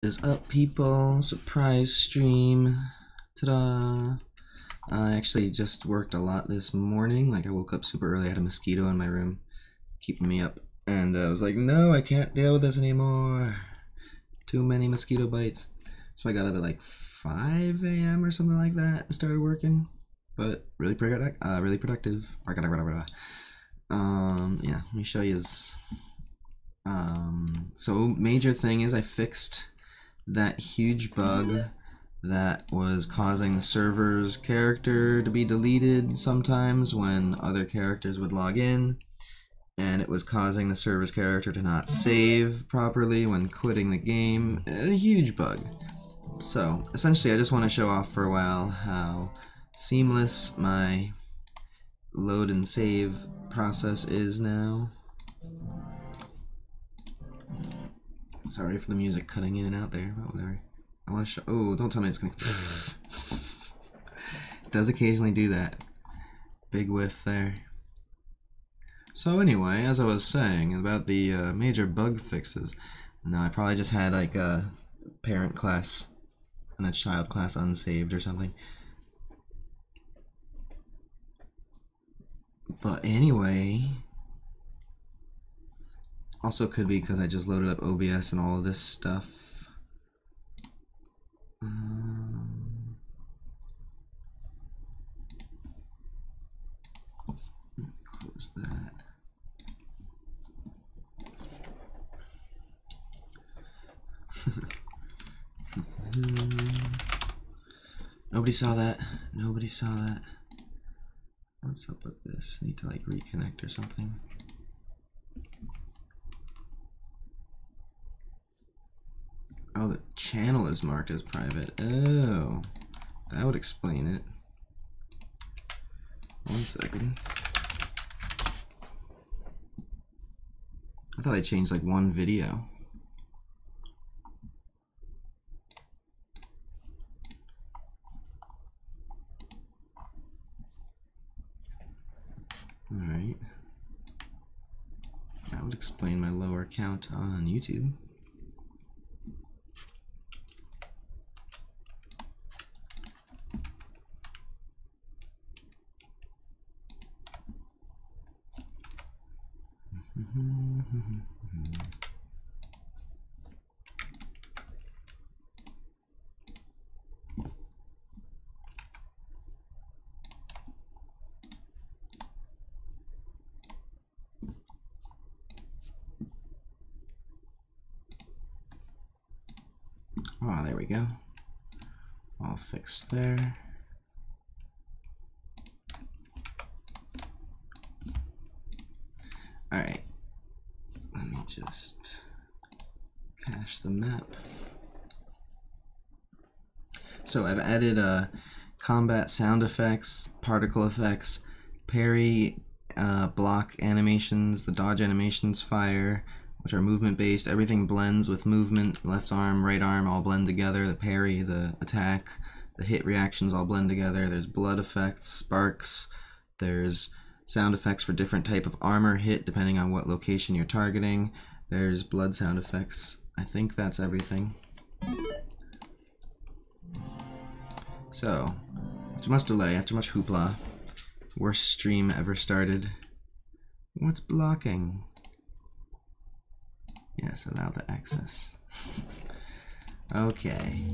Is up, people? Surprise stream. Ta-da! I actually just worked a lot this morning. Like, I woke up super early. I had a mosquito in my room keeping me up. And I was like, no, I can't deal with this anymore. Too many mosquito bites. So I got up at like 5 a.m. or something like that and started working. But really productive. Yeah, let me show you. So major thing is I fixed that huge bug that was causing the server's character to be deleted sometimes when other characters would log in, and it was causing the server's character to not save properly when quitting the game. A huge bug. So essentially I just want to show off for a while how seamless my load and save process is now. Sorry for the music cutting in and out there, but whatever. I want to show. Oh, don't tell me it's gonna. It does occasionally do that. Big whiff there. So anyway, as I was saying about the major bug fixes, now I probably just had like a parent class and a child class unsaved or something. But anyway. Also could be because I just loaded up OBS and all of this stuff. Close that. Nobody saw that. Nobody saw that. What's up with this? I need to like reconnect or something. Oh, the channel is marked as private. Oh, that would explain it. 1 second. I thought I changed like one video. Alright. That would explain my lower count on YouTube. Oh, there we go. All fixed there. Alright. Let me just cache the map. So I've added combat sound effects, particle effects, parry, block animations, the dodge animations, fire, which are movement based. Everything blends with movement. Left arm, right arm all blend together. The parry, the attack, the hit reactions all blend together. There's blood effects, sparks. There's sound effects for different type of armor hit depending on what location you're targeting. There's blood sound effects. I think that's everything. So, after much delay, after much hoopla, worst stream ever started. What's blocking? Yes, allow the access. Okay.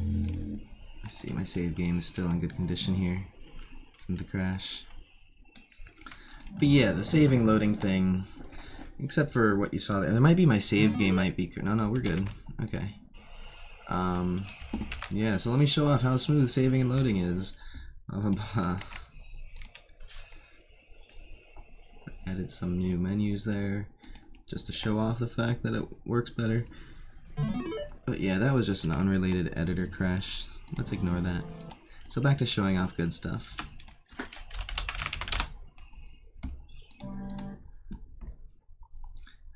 I see my save game is still in good condition here from the crash. But yeah, the saving loading thing, except for what you saw there. There might be my save game might be. No, we're good. Okay. Yeah, so let me show off how smooth saving and loading is. Added some new menus there just to show off the fact that it works better. But yeah, that was just an unrelated editor crash. Let's ignore that. So back to showing off good stuff.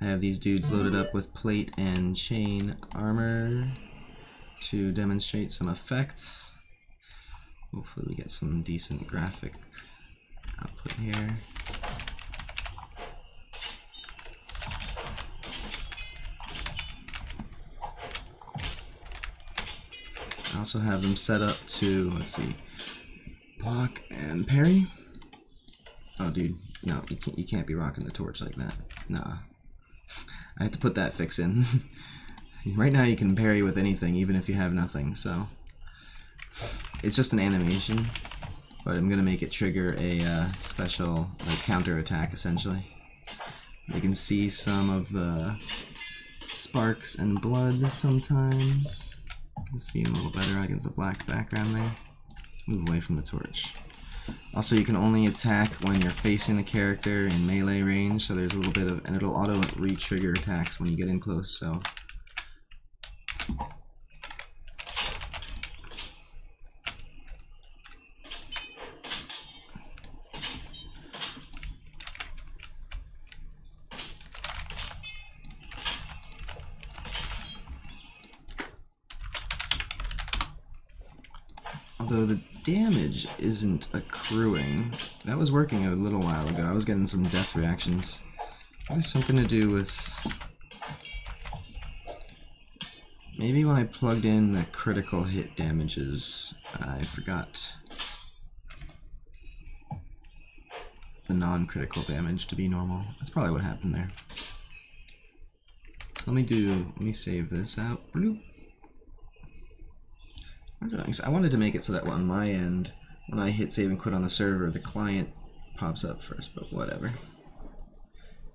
I have these dudes loaded up with plate and chain armor to demonstrate some effects. Hopefully we get some decent graphic output here. also have them set up to, let's see, block and parry. Oh, dude, no, you can't be rocking the torch like that. Nah, I have to put that fix in. Right now you can parry with anything, even if you have nothing, so it's just an animation, but I'm gonna make it trigger a special like counter attack essentially. You can see some of the sparks and blood sometimes. You can see them a little better against the black background there. Move away from the torch. Also, you can only attack when you're facing the character in melee range, so there's a little bit of, and it'll auto re-trigger attacks when you get in close, so. Although the damage isn't accruing. That was working a little while ago. I was getting some death reactions. There's something to do with... Maybe when I plugged in the critical hit damages, I forgot the non-critical damage to be normal. That's probably what happened there. So let me save this out. Bloop. I wanted to make it so that on my end, when I hit save and quit on the server, the client pops up first, but whatever.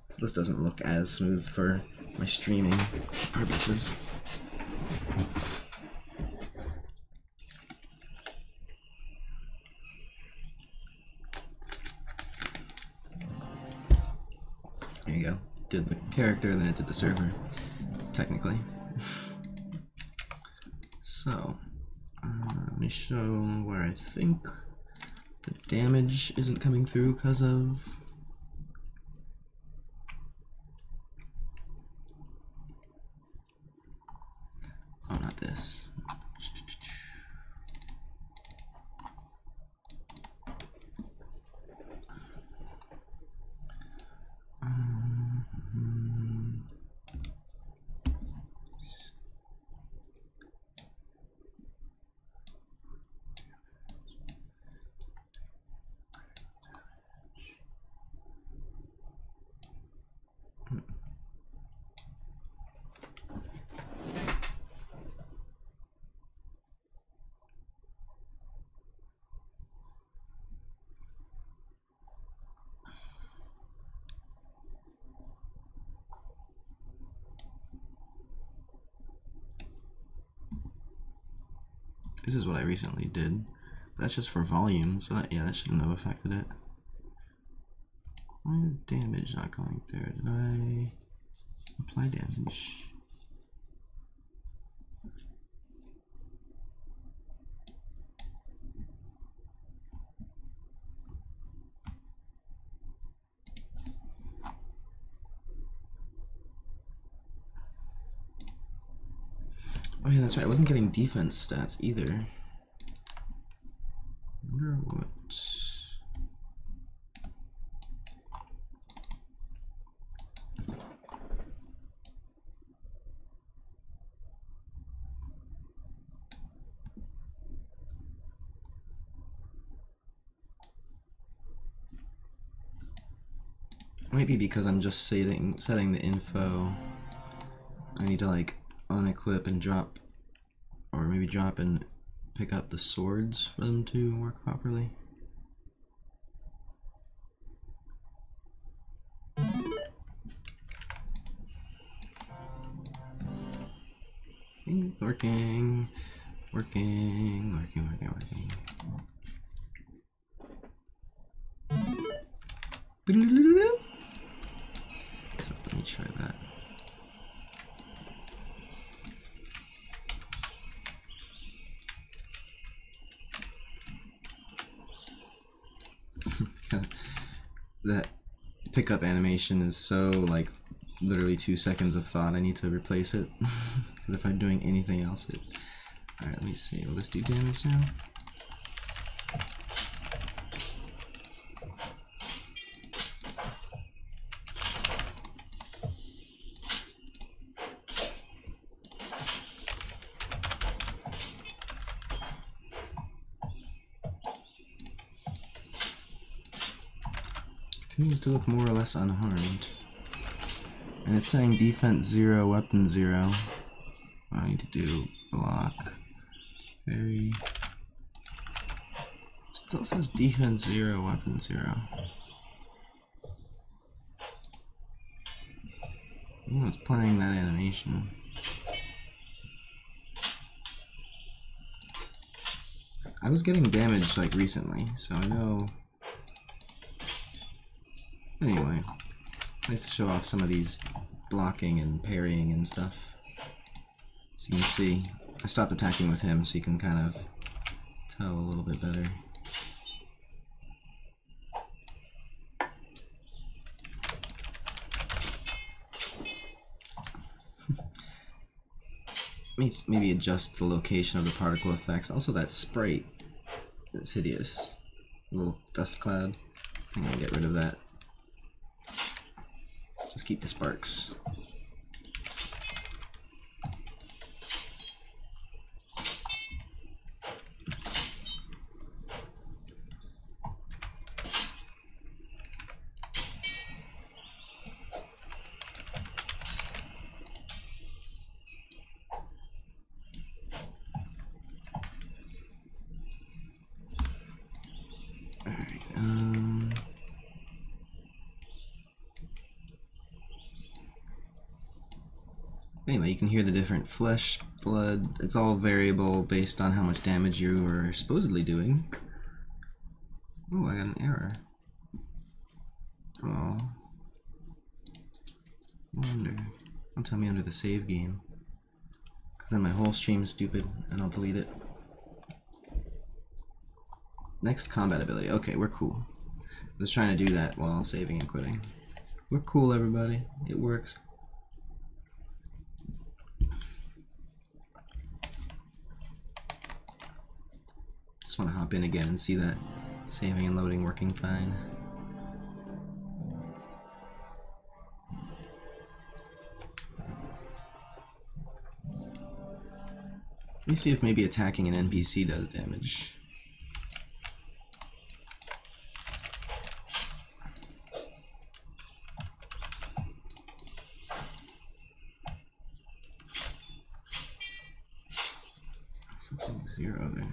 So this doesn't look as smooth for my streaming purposes. There you go. Did the character, then it did the server, technically. So, let me show where I think the damage isn't coming through because of... Oh, not this. This is what I recently did. That's just for volume, so that, yeah, that shouldn't have affected it. Why is the damage not going through? Did I apply damage? Oh yeah, that's right. I wasn't getting defense stats either. I wonder what... Maybe because I'm just setting the info. I need to like unequip and drop, or maybe drop and pick up the swords for them to work properly. Working, working, working, working, working. So let me try that. That pickup animation is so like literally 2 seconds of thought. I need to replace it because if I'm doing anything else, it. All right, let me see. Will this do damage now? Continues to look more or less unharmed. And it's saying defense 0, weapon 0. I need to do block. Very. Still says defense 0, weapon 0. Oh, it's playing that animation. I was getting damaged like recently, so I know. Anyway, nice to show off some of these blocking and parrying and stuff. So you can see, I stopped attacking with him so you can kind of tell a little bit better. Maybe adjust the location of the particle effects. Also, that sprite is hideous. A little dust cloud. I'm gonna get rid of that. Just keep the sparks. Anyway, you can hear the different flesh, blood. It's all variable based on how much damage you are supposedly doing. Oh, I got an error. Oh. I wonder. Don't tell me under the save game. Because then my whole stream is stupid and I'll delete it. Next combat ability. Okay, we're cool. I was trying to do that while saving and quitting. We're cool, everybody. It works. Just want to hop in again and see that saving and loading working fine. Let me see if maybe attacking an NPC does damage. Something 0 there.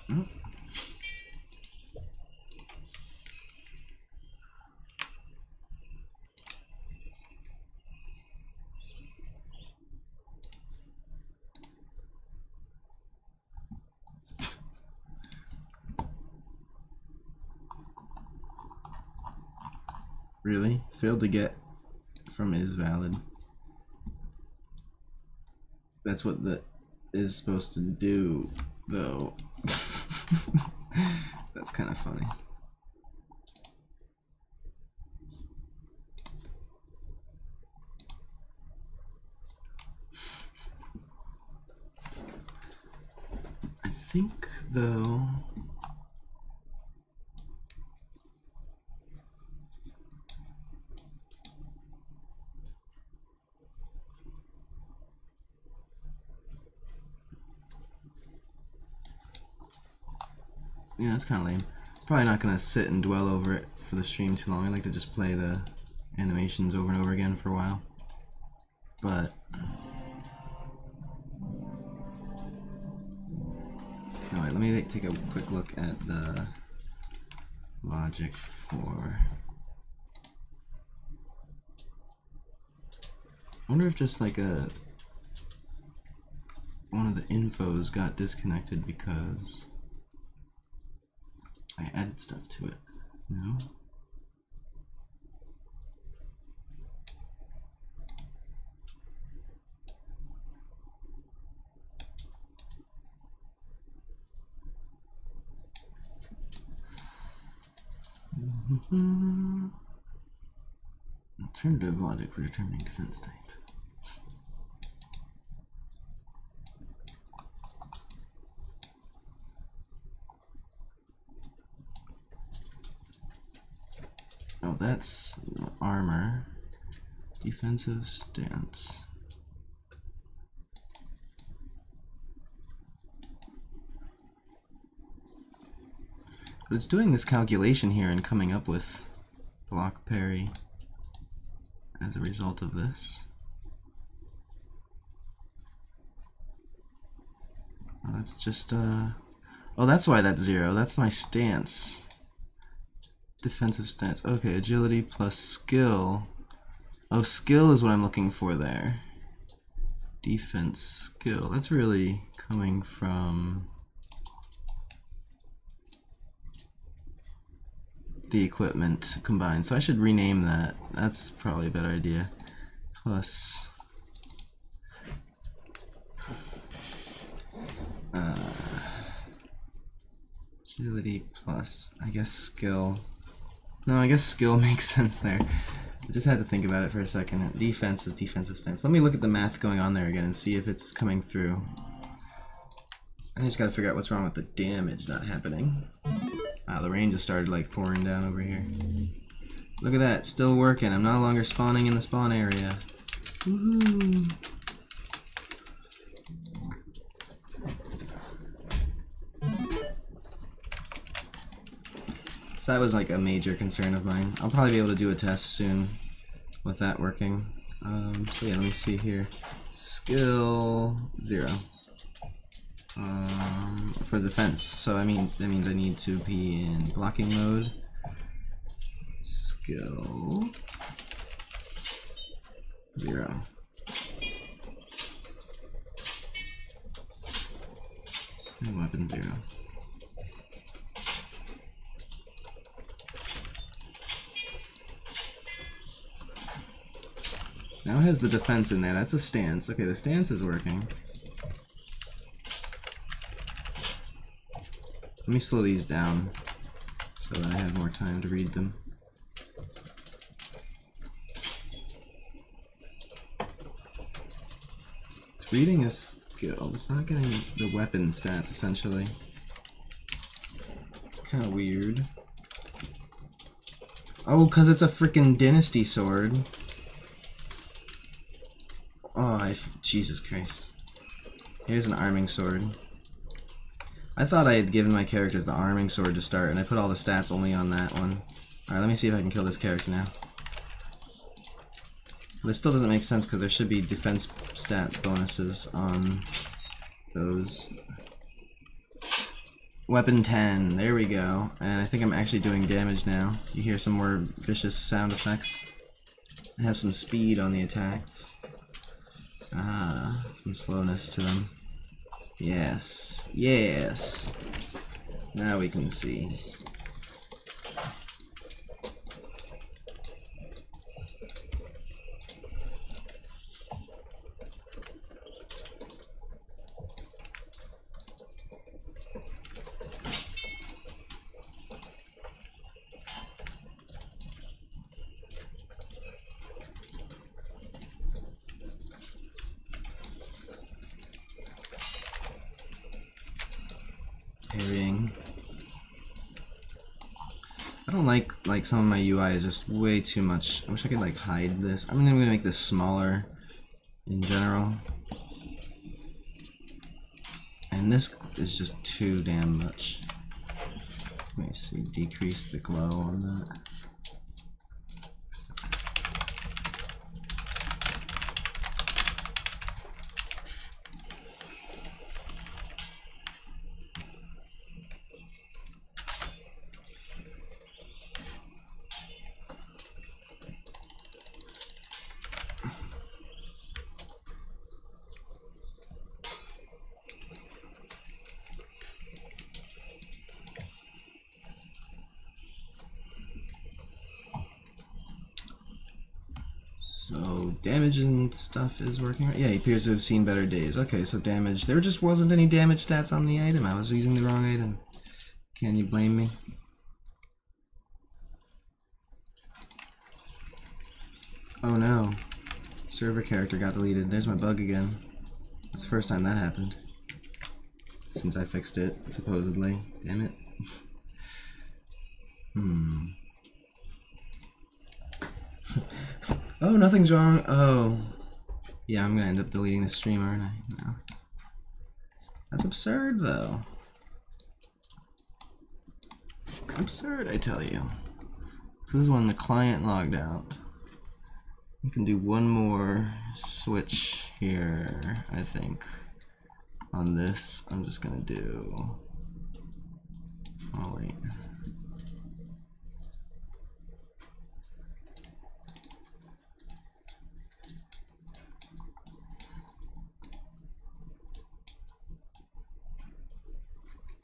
Oh. Really? Failed to get from is valid. That's what the is supposed to do, though. That's kind of funny. I think, though... Yeah, that's kind of lame. Probably not going to sit and dwell over it for the stream too long. I like to just play the animations over and over again for a while. But... Alright, let me take a quick look at the logic for... I wonder if just like one of the infos got disconnected because I added stuff to it. No? Alternative logic for determining defense type. Oh, that's armor. Defensive stance. But it's doing this calculation here and coming up with block parry as a result of this. Well, that's just oh, that's why that's 0. That's my stance. Defensive stance. Okay, agility plus skill. Oh, skill is what I'm looking for there. Defense skill. That's really coming from the equipment combined. So I should rename that. That's probably a better idea. Plus agility plus, I guess, skill. No, I guess skill makes sense there. I just had to think about it for a second. Defense is defensive stance. Let me look at the math going on there again and see if it's coming through. I just gotta figure out what's wrong with the damage not happening. Wow, the rain just started like pouring down over here. Look at that, still working. I'm no longer spawning in the spawn area. Woohoo! So that was like a major concern of mine. I'll probably be able to do a test soon with that working. So yeah, let me see here. Skill 0 for defense. So I mean that means I need to be in blocking mode. Skill 0. And weapon 0. Now it has the defense in there. That's a stance. Okay, the stance is working. Let me slow these down so that I have more time to read them. It's reading a skill. It's not getting the weapon stats, essentially. It's kind of weird. Oh, because it's a freaking dynasty sword. Oh, Jesus Christ. Here's an arming sword. I thought I had given my characters the arming sword to start, and I put all the stats only on that one. Alright, let me see if I can kill this character now. But it still doesn't make sense because there should be defense stat bonuses on those. Weapon 10, there we go. And I think I'm actually doing damage now. You hear some more vicious sound effects. It has some speed on the attacks. Ah, some slowness to them. Yes, yes. Now we can see. Parrying. I don't like some of my UI is just way too much. I wish I could like hide this. I'm gonna make this smaller in general. And this is just too damn much. Let me see, decrease the glow on that. So damage and stuff is working right? Yeah, he appears to have seen better days. Okay, so damage. There just wasn't any damage stats on the item. I was using the wrong item. Can you blame me? Oh no. Server character got deleted. There's my bug again. That's the first time that happened. Since I fixed it, supposedly. Damn it. Oh, nothing's wrong. Oh. Yeah, I'm gonna end up deleting the stream, aren't I? No. That's absurd, though. Absurd, I tell you. This is when the client logged out. You can do one more switch here, I think. On this, I'm just gonna do. Oh, wait.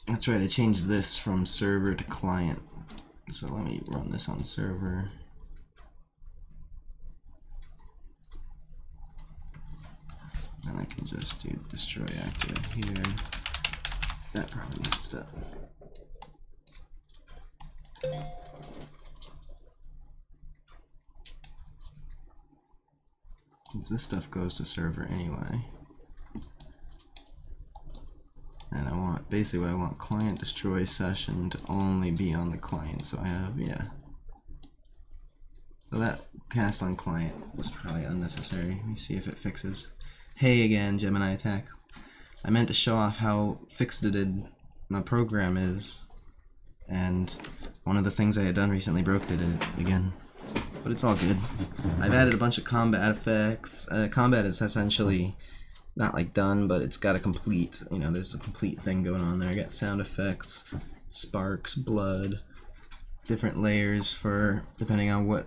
That's right, I changed this from server to client. So let me run this on server. And I can just do destroy actor here. That probably messed it up. Because this stuff goes to server anyway. And I want, basically I want client destroy session to only be on the client. So I have, yeah. So that cast on client was probably unnecessary. Let me see if it fixes. Hey again, Gemini attack. I meant to show off how fixated my program is. And one of the things I had done recently broke it again. But it's all good. I've added a bunch of combat effects. Combat is essentially not like done, but it's got a complete, you know, there's a complete thing going on there. I got sound effects, sparks, blood, different layers for depending on what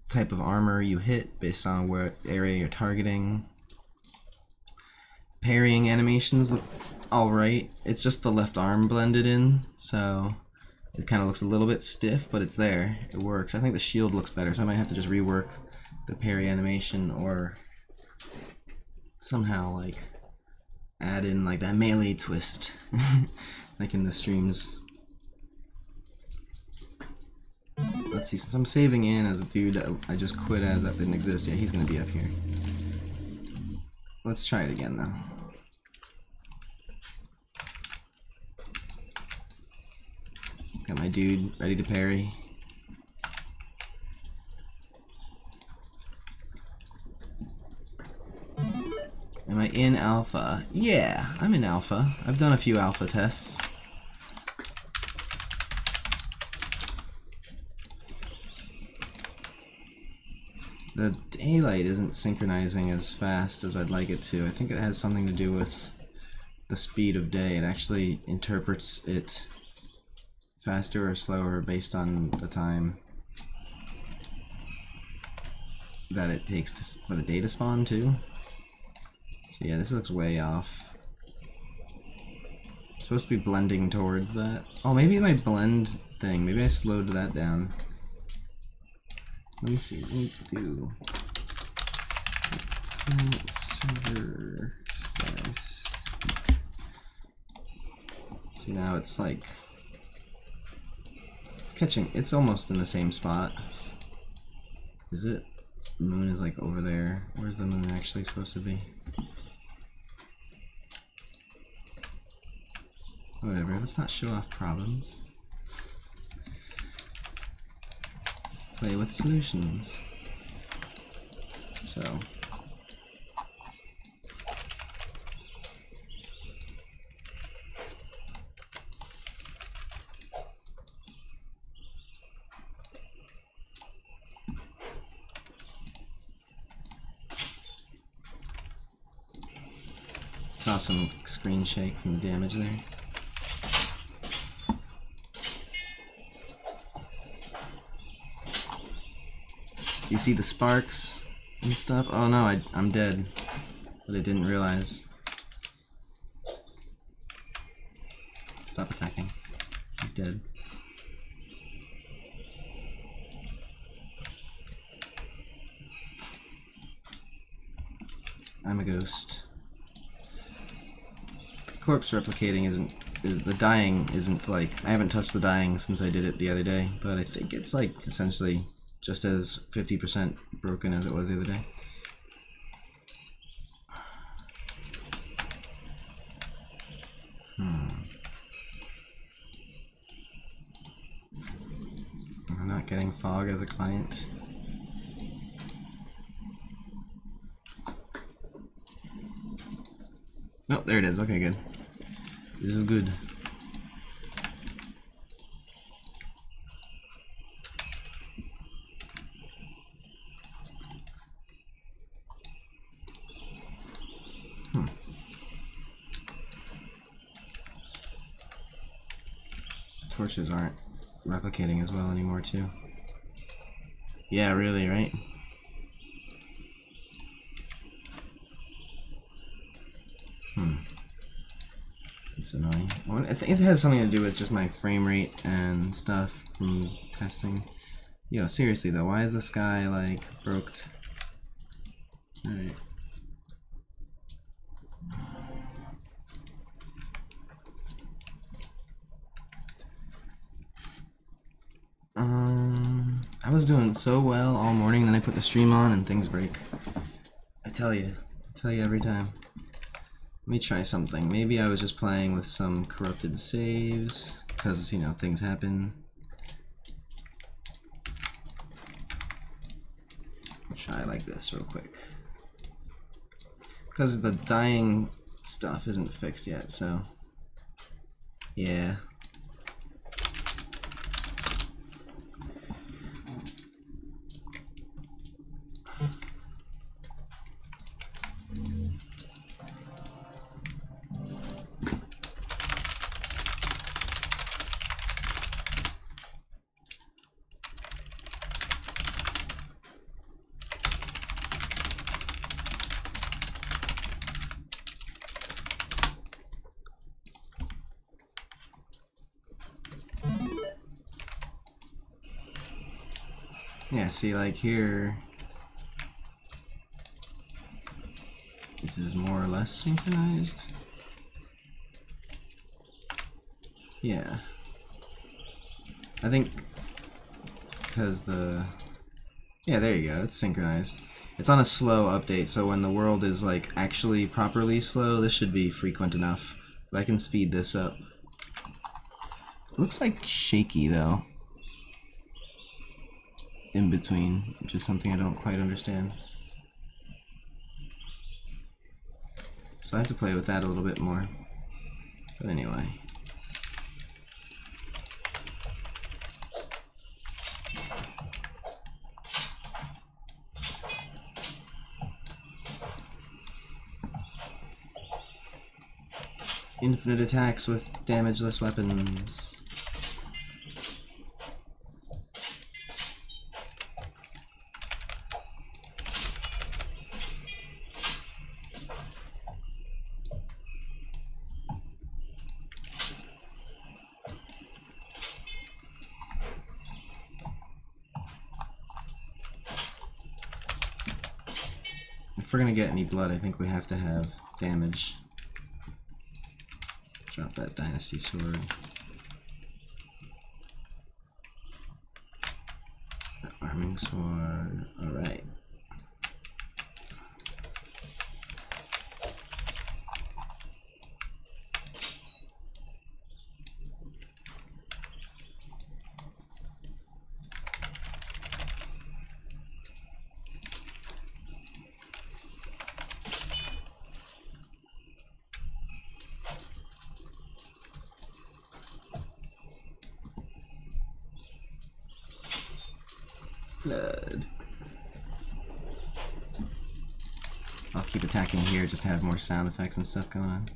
type of armor you hit based on what area you're targeting. Parrying animations look alright. It's just the left arm blended in, so it kind of looks a little bit stiff, but it's there. It works. I think the shield looks better, so I might have to just rework the parry animation or somehow like add in like that melee twist like in the streams. Let's see, since I'm saving in as a dude that I just quit as that didn't exist, yeah, he's gonna be up here. Let's try it again though. Got my dude ready to parry. Am I in alpha? Yeah, I'm in alpha. I've done a few alpha tests. The daylight isn't synchronizing as fast as I'd like it to. I think it has something to do with the speed of day. It actually interprets it faster or slower based on the time that it takes for the day to spawn too. So yeah, this looks way off. It's supposed to be blending towards that. Oh, maybe my blend thing. Maybe I slowed that down. Let me see. What do we do? Server slice. See, now it's like it's catching. It's almost in the same spot. Is it? The moon is like over there. Where's the moon actually supposed to be? Whatever, let's not show off problems. Let's play with solutions. So. Saw some screen shake from the damage there. You see the sparks and stuff? Oh no, I'm dead. But I didn't realize. Stop attacking. He's dead. I'm a ghost. The corpse replicating the dying isn't like, I haven't touched the dying since I did it the other day, but I think it's like essentially just as 50% broken as it was the other day. I'm not getting fog as a client. Oh, there it is. Okay, good. This is good. torches aren't replicating as well anymore too. Yeah, really, right? It's annoying. I think it has something to do with just my frame rate and stuff from testing. Yo, seriously though, why is the sky like broke? Alright. I was doing so well all morning, then I put the stream on and things break. I tell you every time. Let me try something. Maybe I was just playing with some corrupted saves, because, you know, things happen. I'll try like this real quick. Because the dying stuff isn't fixed yet, so... yeah. Yeah, see, like here, this is more or less synchronized. Yeah. I think because yeah, there you go, it's synchronized. It's on a slow update, so when the world is like actually properly slow, this should be frequent enough. But I can speed this up. It looks like shaky though. In between, which is something I don't quite understand. So I have to play with that a little bit more. But anyway. Infinite attacks with damageless weapons. If we're gonna get any blood, I think we have to have damage. Drop that dynasty sword. That arming sword. Alright. Blood. I'll keep attacking here just to have more sound effects and stuff going on.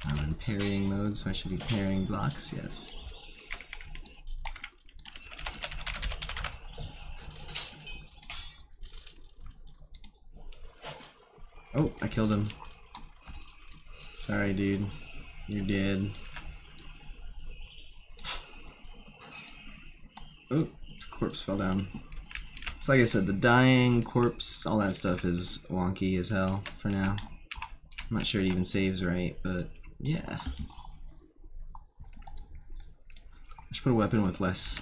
I'm in parrying mode, so I should be parrying blocks, yes. Oh, I killed him. Sorry, dude. You're dead. Oh, his corpse fell down. So like I said, the dying, corpse, all that stuff is wonky as hell for now. I'm not sure it even saves right, but yeah. I should put a weapon with less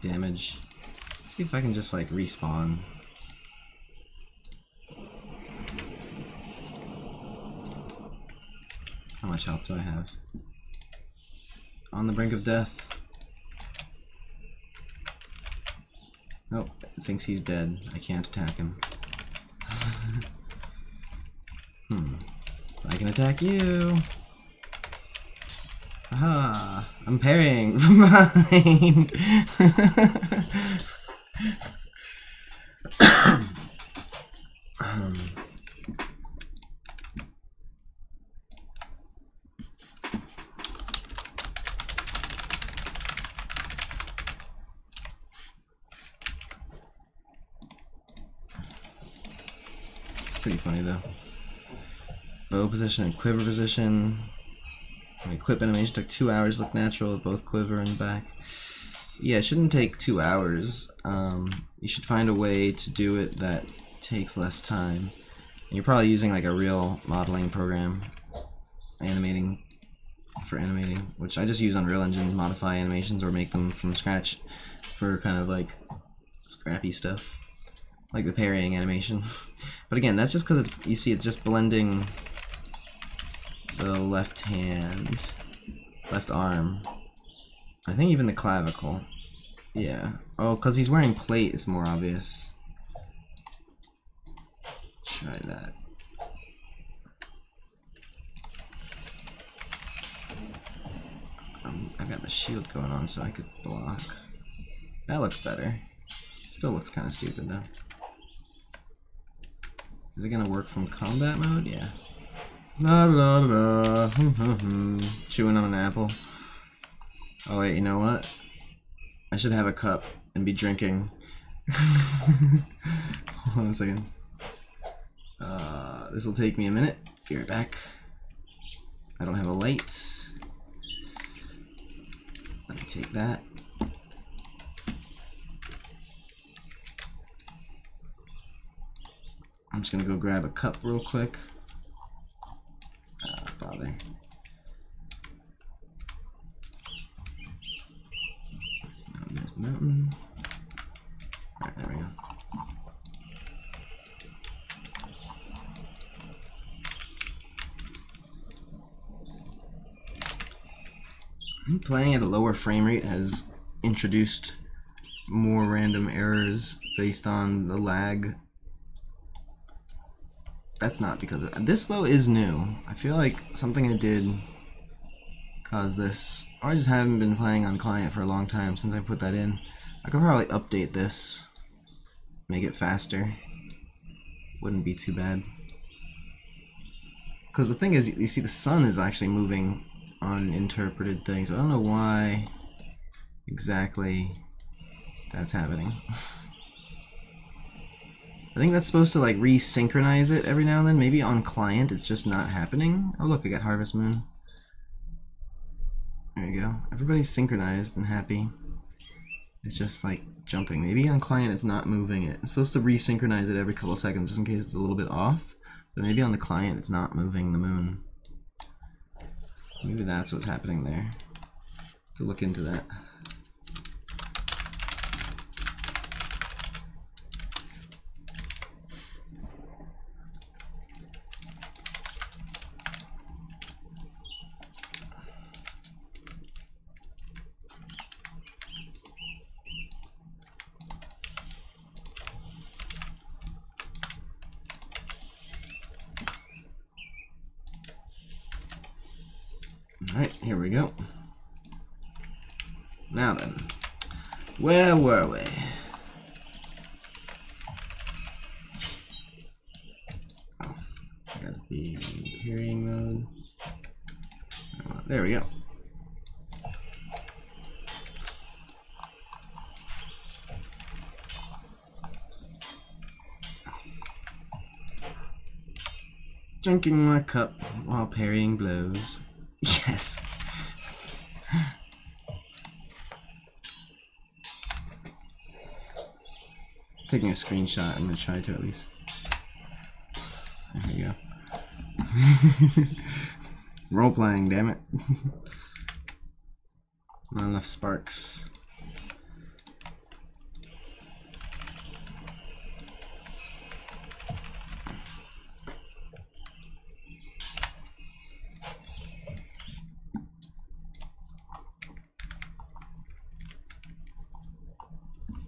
damage. See if I can just like respawn. How much health do I have? On the brink of death. Nope, thinks he's dead. I can't attack him. I can attack you! Aha! I'm parrying from behind! pretty funny though. Bow position and quiver position. My equip animation took 2 hours. Look natural with both quiver and back. Yeah, it shouldn't take 2 hours. You should find a way to do it that takes less time. And you're probably using like a real modeling program, animating, which I just use Unreal Engine, modify animations or make them from scratch for kind of like scrappy stuff, like the parrying animation. But again, that's just because you see it's just blending the left arm. I think even the clavicle. Yeah. Oh, because he's wearing plate, it's more obvious. Try that. I got the shield going on so I could block. That looks better. Still looks kind of stupid though. Is it gonna work from combat mode? Yeah. La da da da. Chewing on an apple. Oh wait, you know what? I should have a cup and be drinking. Hold on a second. This will take me a minute. Be right back. I don't have a light. Let me take that. I'm just gonna go grab a cup real quick. Bother. So there's the mountain. Alright, there we go. Playing at a lower frame rate has introduced more random errors based on the lag. That's not because of this though is new. I feel like something I did caused this. Or I just haven't been playing on client for a long time since I put that in. I could probably update this, make it faster. Wouldn't be too bad. Because the thing is, you see the sun is actually moving on interpreted things. I don't know why exactly that's happening. I think that's supposed to like resynchronize it every now and then. Maybe on client it's just not happening. Oh look, I got Harvest Moon. There you go. Everybody's synchronized and happy. It's just like jumping. Maybe on client it's not moving it. It's supposed to resynchronize it every couple of seconds just in case it's a little bit off. But maybe on the client it's not moving the moon. Maybe that's what's happening there. To look into that. Alright, here we go. Now then, where were we? Oh, I gotta be in hearing mode. There we go. Drinking my cup while parrying blows. Yes. Taking a screenshot, I'm gonna try to at least. There you go. Role playing, damn it. Not enough sparks.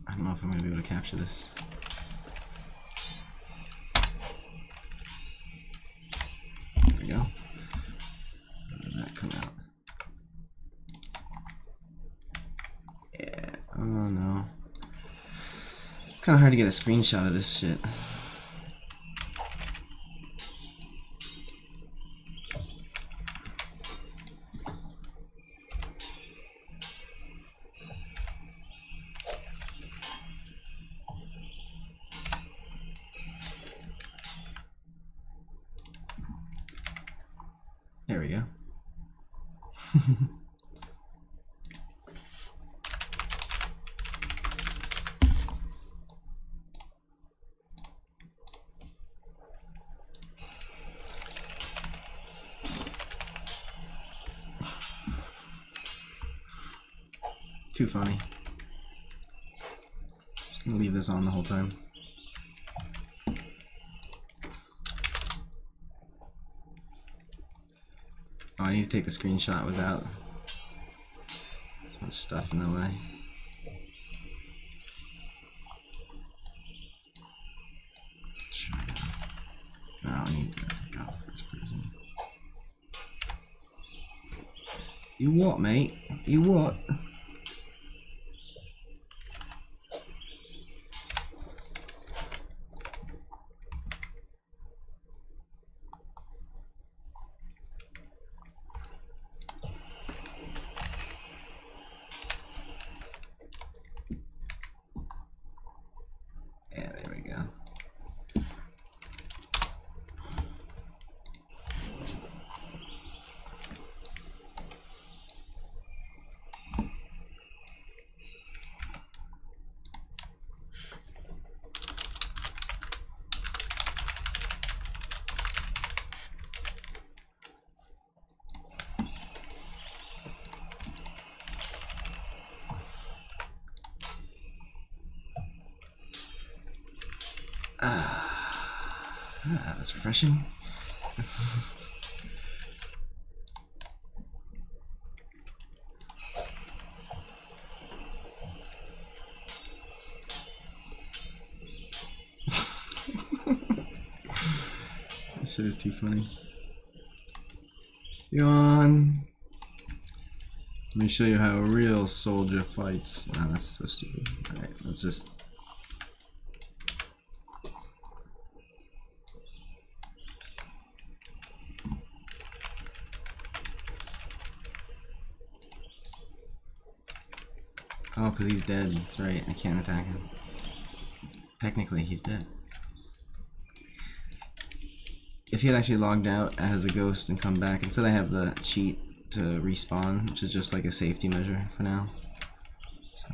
I don't know if I'm going to be able to capture this. There we go. How did that come out? Yeah. Oh no. It's kind of hard to get a screenshot of this shit. Too funny. Just gonna leave this on the whole time. Oh, I need to take the screenshot without so much stuff in the way. No, I need to take off first person. You what, mate? You what? Yeah, there we go. That's refreshing. This shit is too funny. Yawn. Let me show you how a real soldier fights. Nah, that's so stupid. Alright, let's just... Oh, because he's dead. That's right, I can't attack him. Technically, he's dead. If he had actually logged out as a ghost and come back, instead I have the cheat to respawn, which is just like a safety measure for now. So...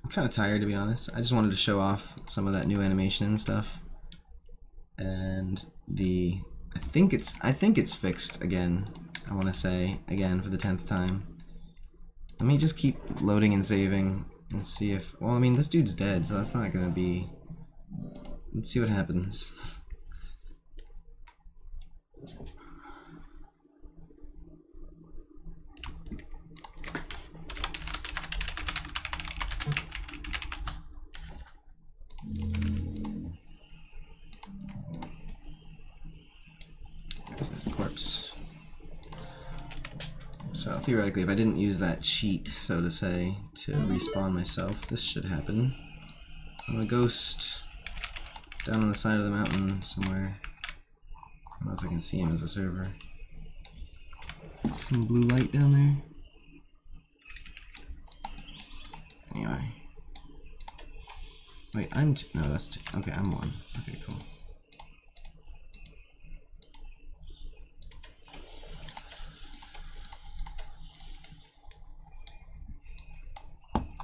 I'm kind of tired, to be honest. I just wanted to show off some of that new animation and stuff. And the... I think it's fixed again. I want to say again for the 10th time. Let me just keep loading and saving and see if... Well, I mean, this dude's dead, so that's not gonna be... Let's see what happens. There's the corpse. So theoretically, if I didn't use that cheat, so to say, to respawn myself, this should happen. I'm a ghost down on the side of the mountain somewhere. I don't know if I can see him as a server. Some blue light down there. Anyway. Wait, I'm no, that's two. Okay, I'm one. Okay, cool.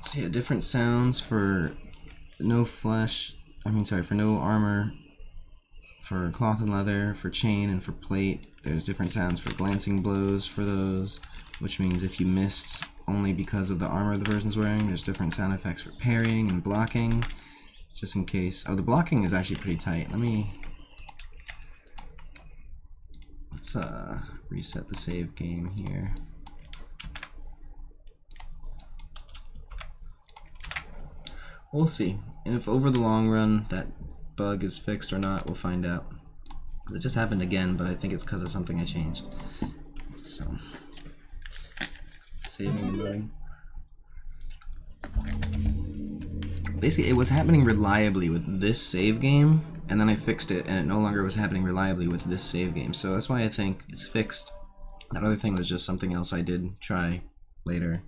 So yeah, different sounds for no flesh, for no armor, for cloth and leather, for chain, and for plate. There's different sounds for glancing blows for those, which means if you missed only because of the armor the person's wearing, there's different sound effects for parrying and blocking, just in case. Oh, the blocking is actually pretty tight. Let's reset the save game here. We'll see. And if over the long run that bug is fixed or not, we'll find out. It just happened again, but I think it's because of something I changed. So, saving and loading. Basically, it was happening reliably with this save game, and then I fixed it, and it no longer was happening reliably with this save game. So that's why I think it's fixed. That other thing was just something else I did try later.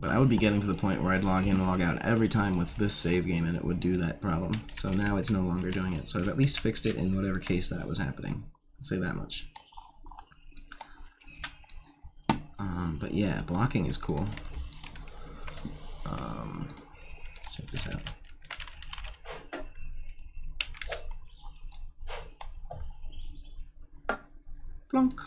But I would be getting to the point where I'd log in and log out every time with this save game, and it would do that problem. So now it's no longer doing it. So I've at least fixed it in whatever case that was happening. I'll say that much. But yeah, blocking is cool. Check this out. Plunk.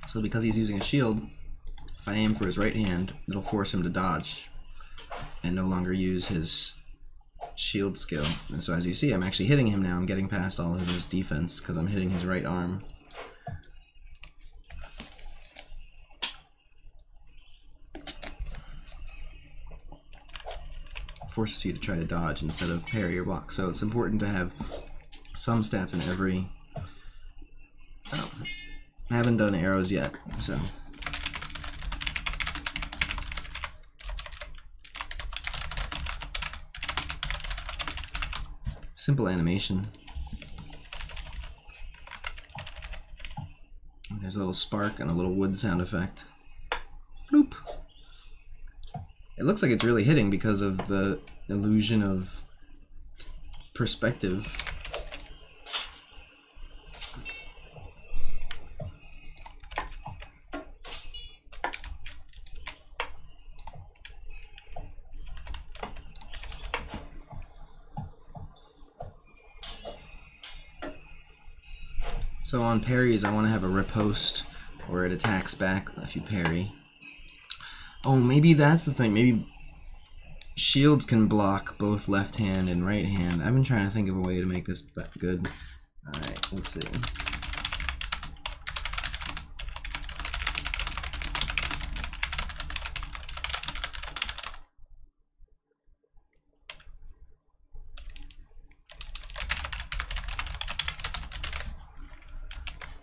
So because he's using a shield, if I aim for his right hand, it'll force him to dodge and no longer use his shield skill. And so as you see, I'm actually hitting him now. I'm getting past all of his defense because I'm hitting his right arm. Forces you to try to dodge instead of parry or block. So it's important to have some stats in every... Oh, I haven't done arrows yet, so... Simple animation. There's a little spark and a little wood sound effect. Bloop. It looks like it's really hitting because of the illusion of perspective. So on parries, I want to have a riposte where it attacks back if you parry. Oh, maybe that's the thing. Maybe shields can block both left hand and right hand. I've been trying to think of a way to make this good. Alright, let's see.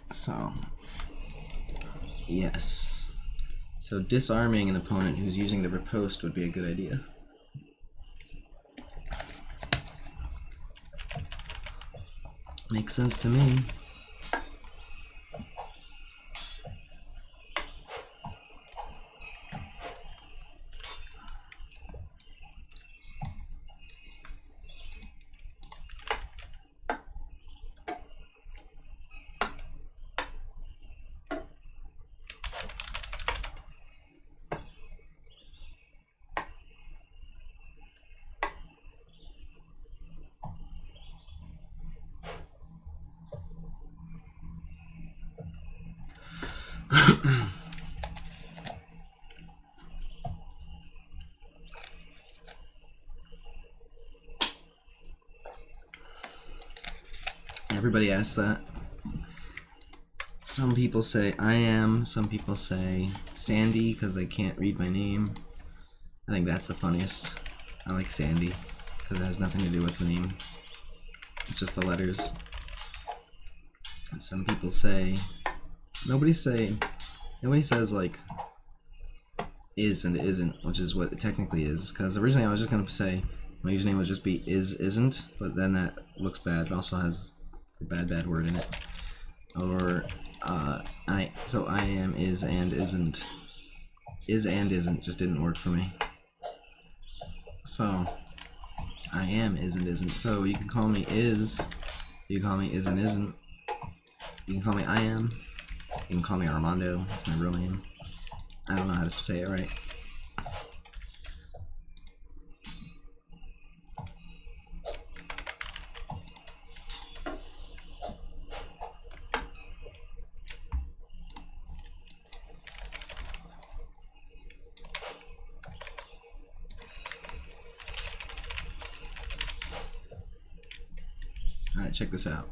So, yes. So disarming an opponent who's using the riposte would be a good idea. Makes sense to me. Everybody asks that. Some people say I am, some people say Sandy because they can't read my name. I think that's the funniest. I like Sandy because it has nothing to do with the name. It's just the letters. And some people say, nobody says like is and isn't, which is what it technically is, because originally I was just gonna say my username would just be isn't, but then that looks bad. It also has a bad word in it. Or so I am, is and isn't. Is and isn't just didn't work for me. So I am, is and isn't. So you can call me is, you can call me is and isn't. You can call me I am. You can call me Armando. That's my real name. I don't know how to say it right. Alright, check this out.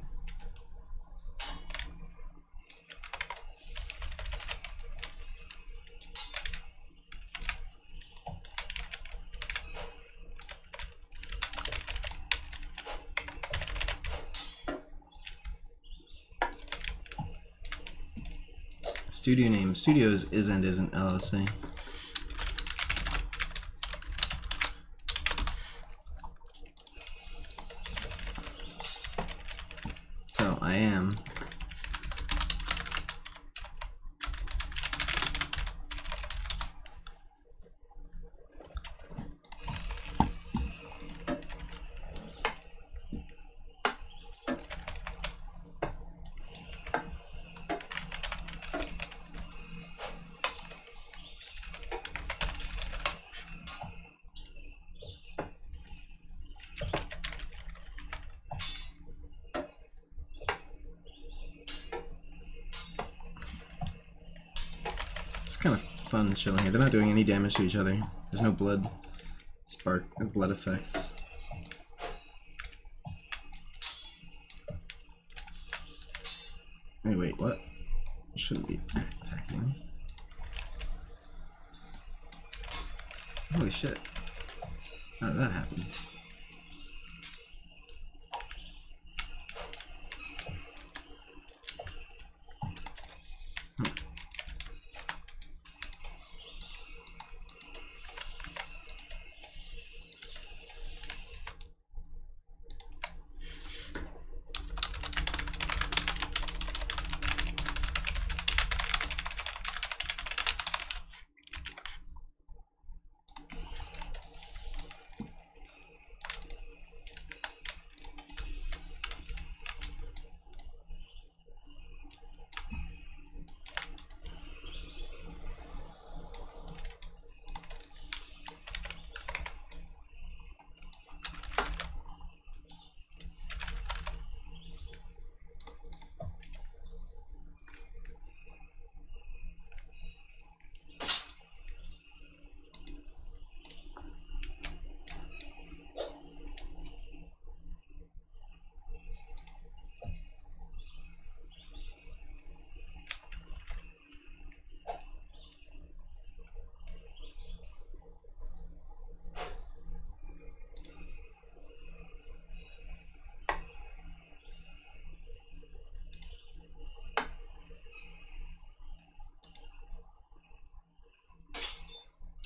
Studio name, Studios is and isn't LLC. I am. It's kind of fun chilling here. They're not doing any damage to each other. There's no blood spark or blood effects. Hey, wait, what? I shouldn't be attacking. Holy shit. How did that happen?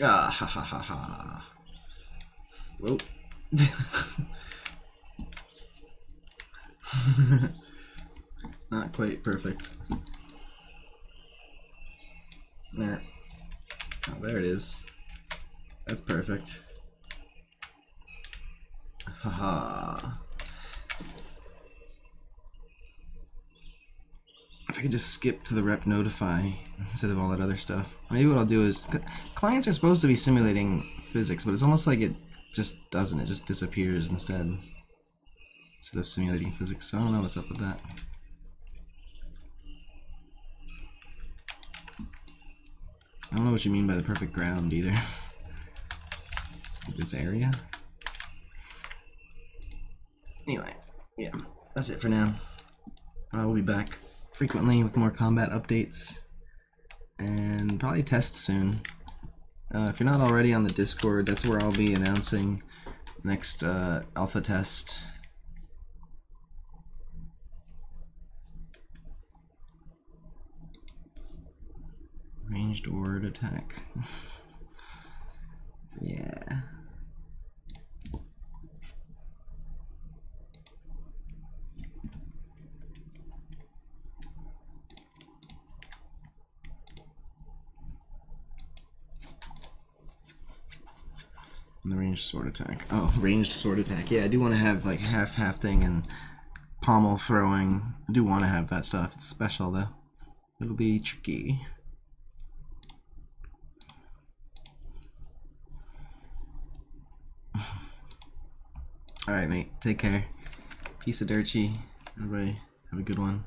Ah, ha ha ha ha. Whoa. Not quite perfect. There. Oh, there it is. That's perfect. Haha. If I could just skip to the rep notify instead of all that other stuff. Maybe what I'll do is, clients are supposed to be simulating physics, but it's almost like it just doesn't. It just disappears instead of simulating physics. So I don't know what's up with that. I don't know what you mean by the perfect ground either. This area. Anyway, yeah, that's it for now. I will be back frequently with more combat updates and probably tests soon. If you're not already on the Discord, that's where I'll be announcing next alpha test. Ranged word attack. Yeah. And the ranged sword attack. Oh, ranged sword attack. Yeah, I do want to have like half-hafting and pommel throwing. I do want to have that stuff. It's special though. It'll be tricky. Alright, mate. Take care. Peace of dirty. Everybody have a good one.